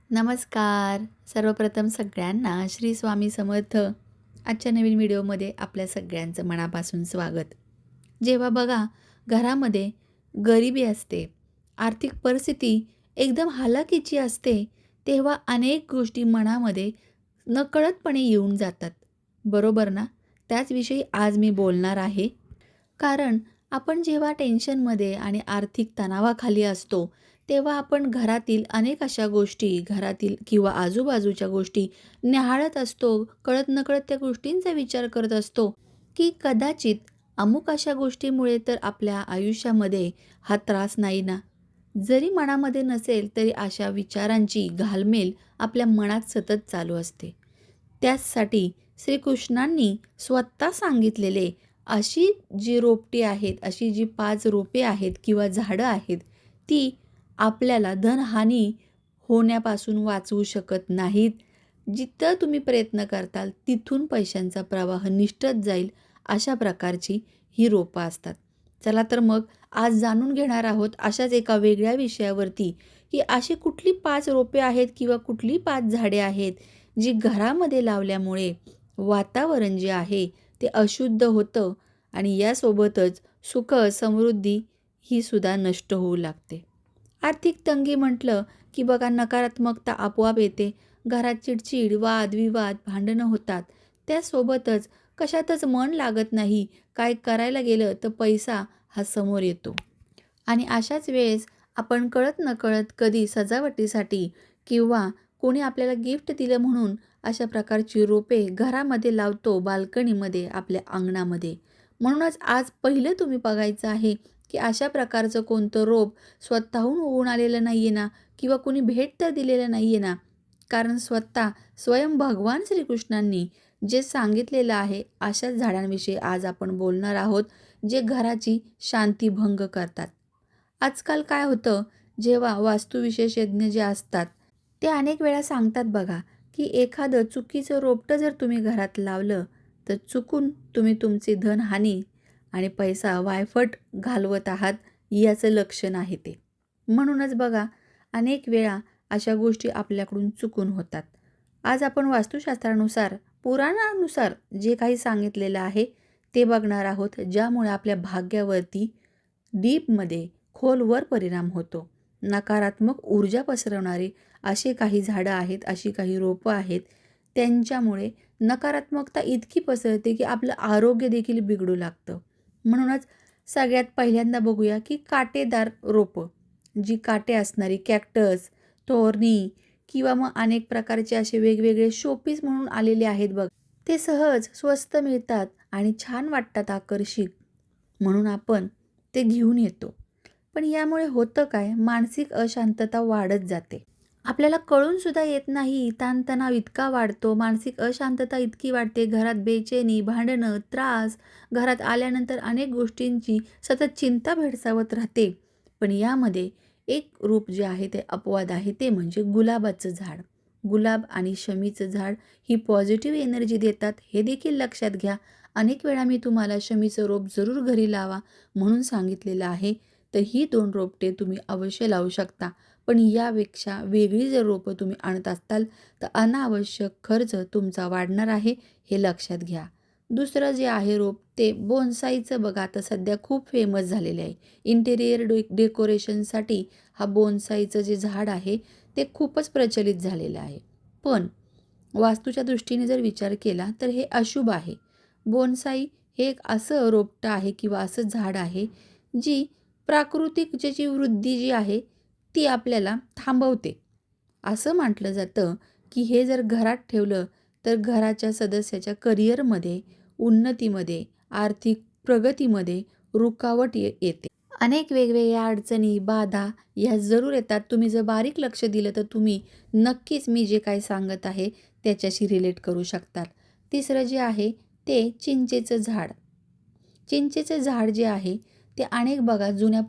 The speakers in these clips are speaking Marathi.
नमस्कार. सर्वप्रथम सगळ्यांना श्री स्वामी समर्थ. आजच्या नवीन व्हिडिओमध्ये आपल्या सगळ्यांचं मनापासून स्वागत. जेव्हा बघा घरामध्ये गरिबी असते, आर्थिक परिस्थिती एकदम हलाखीची असते, तेव्हा अनेक गोष्टी मनामध्ये नकळतपणे येऊन जातात. बरोबर ना? त्याचविषयी आज मी बोलणार आहे. कारण आपण जेव्हा टेन्शनमध्ये आणि आर्थिक तणावाखाली असतो, तेव्हा आपण घरातील अनेक अशा गोष्टी, घरातील किंवा आजूबाजूच्या गोष्टी न्याहाळत असतो. कळत-नकळत त्या गोष्टींचा विचार करत असतो, की कदाचित अमुक अशा गोष्टीमुळे तर आपल्या आयुष्यामध्ये हा त्रास नाही ना. जरी मनामध्ये नसेल, तरी अशा विचारांची घालमेल आपल्या मनात सतत चालू असते. त्याचसाठी श्रीकृष्णांनी स्वतः सांगितलेले अशी जी रोपटी आहेत, अशी जी 5 रोपे आहेत किंवा झाडं आहेत, ती आपल्याला धनहानी होण्यापासून वाचवू शकत नाहीत. जिथं तुम्ही प्रयत्न करताल, तिथून पैशांचा प्रवाह निष्ठत जाईल, अशा प्रकारची ही रोपं असतात. चला तर मग आज जाणून घेणार आहोत अशाच एका वेगळ्या विषयावरती, की अशी कुठली 5 रोपे आहेत किंवा कुठली 5 झाडे आहेत, जी घरामध्ये लावल्यामुळे वातावरण जे आहे ते अशुद्ध होतं आणि यासोबतच सुख, समृद्धी ही सुद्धा नष्ट होऊ लागते. आर्थिक तंगी म्हटलं की बघा नकारात्मकता आपोआप येते. घरात चिडचिड, वाद-विवाद, भांडणं होतात. त्यासोबतच कशातच मन लागत नाही. काय करायला गेलं तर पैसा हा समोर येतो. आणि अशाच वेळेस आपण कळत-नकळत कधी सजावटीसाठी किंवा कोणी आपल्याला गिफ्ट दिलं म्हणून अशा प्रकारची रोपे घरामध्ये लावतो, बाल्कनीमध्ये, आपल्या अंगणामध्ये. म्हणूनच आज पहिलं तुम्ही बघायचं आहे, की अशा प्रकारचं कोणतं रोप स्वतःहून उगवून आलेलं नाही आहे ना किंवा कोणी भेट तर दिलेलं नाही आहे ना. कारण स्वयं भगवान श्रीकृष्णांनी जे सांगितलेलं आहे, अशाच झाडांविषयी आज आपण बोलणार आहोत, जे घराची शांती भंग करतात. आजकाल काय होतं, जेव्हा वास्तुविशेषज्ञ जे असतात, ते अनेक वेळा सांगतात बघा, की एखादं चुकीचं रोपटं जर तुम्ही घरात लावलं, तर चुकून तुम्ही तुमची धनहानी आणि पैसा वायफट घालवत आहात, याचं लक्षण आहे ते. म्हणूनच बघा, अनेक वेळा अशा गोष्टी आपल्याकडून चुकून होतात. आज आपण वास्तुशास्त्रानुसार, पुराणानुसार जे काही सांगितलेलं आहे, ते बघणार आहोत, ज्यामुळे आपल्या भाग्यावरती डीपमध्ये खोलवर परिणाम होतो. नकारात्मक ऊर्जा पसरवणारे असे काही झाडं आहेत, अशी काही रोपं आहेत, त्यांच्यामुळे नकारात्मकता इतकी पसरते की आपलं आरोग्य देखील बिघडू लागतं. म्हणूनच सगळ्यात पहिल्यांदा बघूया की काटेदार रोपं, जी काटे असणारी कॅक्टस, तोरणी किंवा मग अनेक प्रकारचे असे वेगवेगळे शोपीस म्हणून आलेले आहेत बघ. ते सहज, स्वस्त मिळतात आणि छान वाटतात, आकर्षक. म्हणून आपण ते घेऊन येतो. पण यामुळे होतं काय, मानसिक अशांतता वाढत जाते. आपल्याला कळूनसुद्धा येत नाही, ताणतणाव इतका वाढतो, मानसिक अशांतता इतकी वाढते, घरात बेचैनी, भांडणं, त्रास, घरात आल्यानंतर अनेक गोष्टींची सतत चिंता भेडसावत राहते. पण यामध्ये एक रूप जे आहे ते अपवाद आहे, ते म्हणजे गुलाबाचं झाड. गुलाब आणि शमीचं झाड ही पॉझिटिव्ह एनर्जी देतात, हे देखील लक्षात घ्या. अनेक वेळा मी तुम्हाला शमीचं रोप जरूर घरी लावा म्हणून सांगितलेलं आहे. तर ही 2 रोपटे तुम्ही अवश्य लावू शकता. पण यापेक्षा वेगळी जर रोपं तुम्ही आणत असाल, तर अनावश्यक खर्च तुमचा वाढणार आहे, हे लक्षात घ्या. दुसरं जे आहे रोप, ते बोन्साईचं बघा, आता सध्या खूप फेमस झालेले आहे. इंटेरियर डेकोरेशनसाठी हा बोन्साईचं जे झाड आहे, ते खूपच प्रचलित झालेलं आहे. पण वास्तूच्या दृष्टीने जर विचार केला, तर हे अशुभ आहे. बोन्साई हे एक असं रोपटं आहे किंवा असं झाड आहे, जी प्राकृतिक ज्याची वृद्धी जी आहे, ती आपल्याला थांबवते. असं म्हटलं जातं, की हे जर घरात ठेवलं, तर घराच्या सदस्याच्या करिअरमध्ये, उन्नतीमध्ये, आर्थिक प्रगतीमध्ये रुकावट येते. अनेक वेगवेगळ्या अडचणी, बाधा ह्या जरूर येतात. तुम्ही जर बारीक लक्ष दिलं, तर तुम्ही नक्कीच मी जे काही सांगत आहे, त्याच्याशी रिलेट करू शकतात. तिसरं जे आहे, ते चिंचेचं झाड. चिंचेचं झाड जे आहे, ते अनेक बघा जुन्या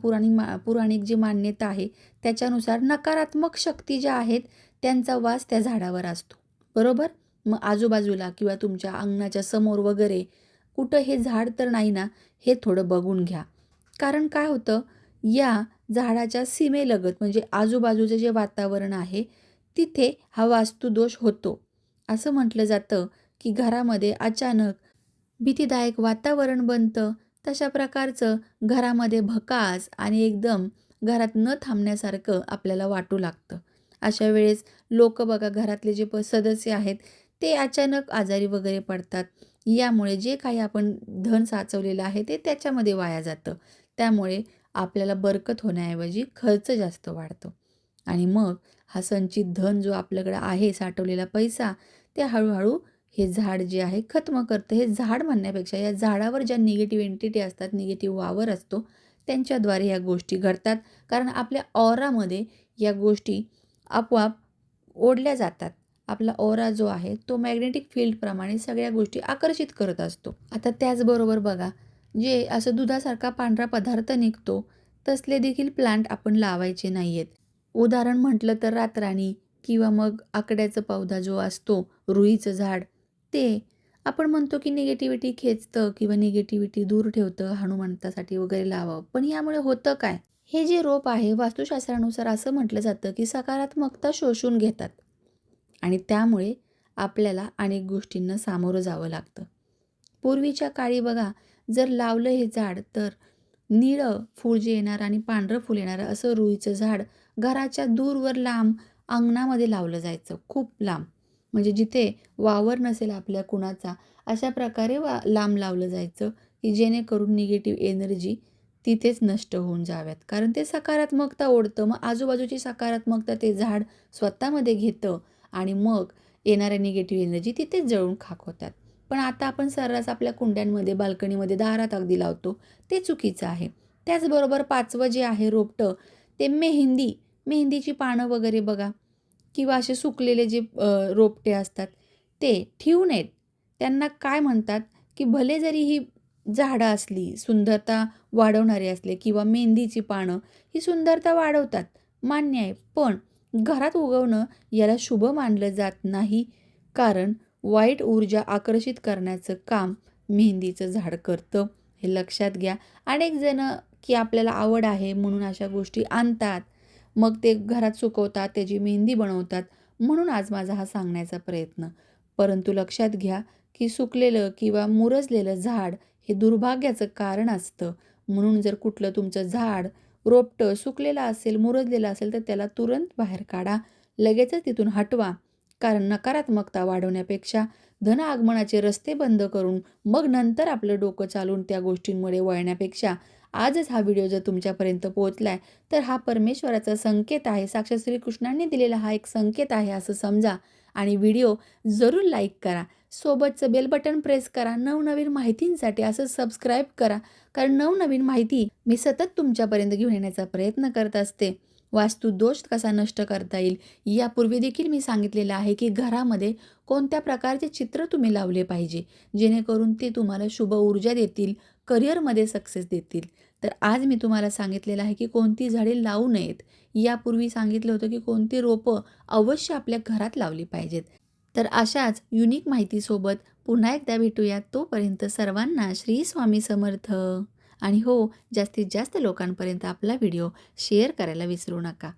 पौराणिक जी मान्यता आहे, त्याच्यानुसार नकारात्मक शक्ती ज्या आहेत, त्यांचा वास त्या झाडावर असतो. बरोबर? मग आजूबाजूला किंवा तुमच्या अंगणाच्या समोर वगैरे कुठं हे झाड तर नाही ना, हे थोडं बघून घ्या. कारण काय होतं, या झाडाच्या सीमेलगत म्हणजे आजूबाजूचं जे वातावरण आहे, तिथे हा वास्तुदोष होतो. असं म्हटलं जातं की घरामध्ये अचानक भीतीदायक वातावरण बनतं. तशा प्रकारचं घरामध्ये भकास आणि एकदम घरात न थांबण्यासारखं आपल्याला वाटू लागतं. अशा वेळेस लोकं बघा घरातले जे सदस्य आहेत ते अचानक आजारी वगैरे पडतात. यामुळे जे काही आपण धन साचवलेलं आहे ते त्याच्यामध्ये वाया जातं. त्यामुळे आपल्याला बरकत होण्याऐवजी खर्च जास्त वाढतो आणि मग हा संचित धन जो आपल्याकडे आहे साठवलेला पैसा ते हळू हे झाड जे आहे खत्म करतं. हे झाड म्हणण्यापेक्षा या झाडावर ज्या निगेटिव्ह एंटिटी असतात, निगेटिव्ह वावर असतो, त्यांच्याद्वारे ह्या गोष्टी घडतात. कारण आपल्या ऑरामध्ये या गोष्टी आपोआप ओढल्या जातात. आपला ऑरा जो आहे तो मॅग्नेटिक फील्डप्रमाणे सगळ्या गोष्टी आकर्षित करत असतो. आता त्याचबरोबर बघा, जे असं दुधासारखा पांढरा पदार्थ निघतो, तसले देखील प्लांट आपण लावायचे नाही आहेत. उदाहरण म्हटलं तर रातराणी किंवा मग आकड्याचा पौधा जो असतो, रुईचं झाड, ते आपण म्हणतो की निगेटिव्हिटी खेचतं किंवा निगेटिव्हिटी दूर ठेवतं, हनुमंतासाठी वगैरे लावावं. पण यामुळे होतं काय? हे जे रोप आहे वास्तुशास्त्रानुसार असं म्हटलं जातं की सकारात्मकता शोषून घेतात आणि त्यामुळे आपल्याला अनेक गोष्टींना सामोरं जावं लागतं. पूर्वीच्या काळी बघा, जर लावलं हे झाड तर निळं फूल जे येणार आणि पांढरं फूल येणारं असं रुईचं झाड घराच्या दूरवर लांब अंगणामध्ये लावलं जायचं, खूप लांब. म्हणजे जिथे वावर नसेल आपल्या कुणाचा, अशा प्रकारे लांब लावलं जायचं की जेणेकरून निगेटिव्ह एनर्जी तिथेच नष्ट होऊन जाव्यात. कारण ते सकारात्मकता ओढतं. मग आजूबाजूची सकारात्मकता ते झाड स्वतःमध्ये घेतं आणि मग येणाऱ्या निगेटिव्ह एनर्जी तिथेच जळून खाक होतात. पण आता आपण सर्रास आपल्या कुंड्यांमध्ये, बाल्कनीमध्ये, दारात अगदी लावतो. ते चुकीचं आहे. त्याचबरोबर 5वं जे आहे रोपटं, ते मेहंदीची पानं वगैरे बघा किंवा असे सुकलेले जे रोपटे असतात ते ठेवू नयेत. त्यांना काय म्हणतात, की भले जरी ही झाडं असली, सुंदरता वाढवणारी असले किंवा मेहंदीची पानं ही सुंदरता वाढवतात, मान्य आहे. पण घरात उगवणं याला शुभ मानलं जात नाही. कारण वाईट ऊर्जा आकर्षित करण्याचं काम मेहंदीचं झाड करतं. हे लक्षात घ्या. अनेक जणं की आपल्याला आवड आहे म्हणून अशा गोष्टी आणतात. मग ते घरात सुकवतात, त्याची मेहंदी बनवतात. म्हणून आज माझा हा सांगण्याचा प्रयत्न. परंतु लक्षात घ्या, की सुकलेलं किंवा मुरजलेलं झाड हे दुर्भाग्याचं कारण असतं. म्हणून जर कुठलं तुमचं झाड, रोपटं सुकलेलं असेल, मुरजलेलं असेल तर त्याला तुरंत बाहेर काढा. लगेचच तिथून हटवा. कारण नकारात्मकता वाढवण्यापेक्षा धन आगमनाचे रस्ते बंद करून मग नंतर आपलं डोकं चालवून त्या गोष्टींमुळे वळण्यापेक्षा आजच हा व्हिडिओ जर तुमच्यापर्यंत पोहोचलाय तर हा परमेश्वराचा संकेत आहे. साक्षात श्रीकृष्णांनी दिलेला हा एक संकेत आहे असं समजा आणि व्हिडिओ जरूर लाईक करा. सोबतचं बेल बटन प्रेस करा. नवनवीन माहितींसाठी असं सबस्क्राईब करा. कारण नवनवीन माहिती मी सतत तुमच्यापर्यंत घेऊन येण्याचा प्रयत्न करत असते. वास्तुदोष कसा नष्ट करता येईल यापूर्वी देखील मी सांगितलेलं आहे की घरामध्ये कोणत्या प्रकारचे चित्र तुम्ही लावले पाहिजे जेणेकरून ते तुम्हाला शुभ ऊर्जा देतील, करिअरमध्ये सक्सेस देतील. तर आज मी तुम्हाला सांगितलेलं आहे की कोणती झाडे लावू नयेत. यापूर्वी सांगितलं होतं की कोणती रोपं अवश्य आपल्या घरात लावली पाहिजेत. तर अशाच युनिक माहितीसोबत पुन्हा एकदा भेटूया. तोपर्यंत सर्वांना श्री स्वामी समर्थ. आणि हो, जास्तीत जास्त लोकांपर्यंत आपला व्हिडिओ शेअर करायला विसरू नका.